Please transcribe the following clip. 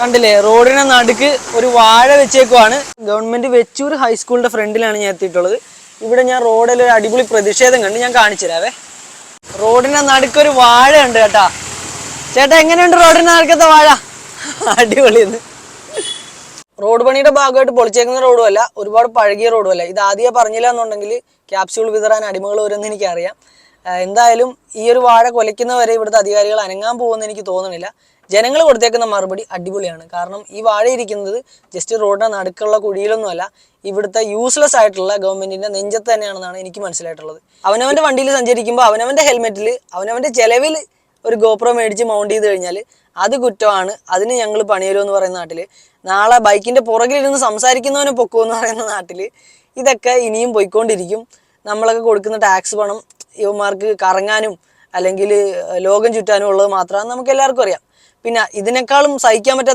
കണ്ടില്ലേ, റോഡിന് നടുക്ക് ഒരു വാഴ വെച്ചേക്കുവാണ്. ഗവൺമെന്റ് വെച്ചൂർ ഹൈസ്കൂളിന്റെ ഫ്രണ്ടിലാണ് ഞാൻ എത്തിയിട്ടുള്ളത്. ഇവിടെ ഞാൻ റോഡിൽ ഒരു അടിപൊളി പ്രതിഷേധം കണ്ട്, ഞാൻ കാണിച്ചു തരാവേ. റോഡിന് നടുക്കൊരു വാഴ ഉണ്ട് കേട്ടാ. ചേട്ടാ, എങ്ങനെയുണ്ട് റോഡിന് നടുക്കത്തെ വാഴ? അടിപൊളിയെന്ന്. റോഡ് പണിയുടെ ഭാഗമായിട്ട് പൊളിച്ചേക്കുന്ന റോഡും അല്ല, ഒരുപാട് പഴകിയ റോഡും അല്ല. ഇത് ആദ്യം പറഞ്ഞില്ല എന്നുണ്ടെങ്കിൽ ക്യാപ്സ്യൂൾ വിതറാൻ അടിമകൾ വരുമെന്ന് എനിക്കറിയാം. എന്തായാലും ഈ ഒരു വാഴ കൊലയ്ക്കുന്നവരെ ഇവിടുത്തെ അധികാരികൾ അനങ്ങാൻ പോകുമെന്ന് എനിക്ക് തോന്നുന്നില്ല. ജനങ്ങൾ കൊടുത്തേക്കുന്ന മറുപടി അടിപൊളിയാണ്. കാരണം ഈ വാഴ ഇരിക്കുന്നത് ജസ്റ്റ് റോഡിന് നടുക്കുള്ള കുഴിയിലൊന്നുമല്ല, ഇവിടുത്തെ യൂസ്ലെസ് ആയിട്ടുള്ള ഗവൺമെന്റിന്റെ നെഞ്ചത്ത് തന്നെയാണെന്നാണ് എനിക്ക് മനസ്സിലായിട്ടുള്ളത്. അവനവന്റെ വണ്ടിയിൽ സഞ്ചരിക്കുമ്പോൾ അവനവന്റെ ഹെൽമെറ്റിൽ അവനവന്റെ ചെലവിൽ ഒരു ഗോപ്രോ മേടിച്ച് മൗണ്ട് ചെയ്ത് കഴിഞ്ഞാൽ അത് കുറ്റമാണ്. അതിന് ഞങ്ങൾ പണിയരുമെന്ന് പറയുന്ന നാട്ടിൽ, നാളെ ബൈക്കിന്റെ പുറകിലിരുന്ന് സംസാരിക്കുന്നവനെ പൊക്കുമെന്ന് പറയുന്ന നാട്ടിൽ ഇതൊക്കെ ഇനിയും പോയിക്കൊണ്ടിരിക്കും. നമ്മളൊക്കെ കൊടുക്കുന്ന ടാക്സ് പണം ഇവന്മാർക്ക് കറങ്ങാനും അല്ലെങ്കിൽ ലോകം ചുറ്റാനും ഉള്ളത് മാത്രമാണ് നമുക്ക് എല്ലാവർക്കും അറിയാം. പിന്നെ ഇതിനേക്കാളും സഹിക്കാൻ പറ്റാത്ത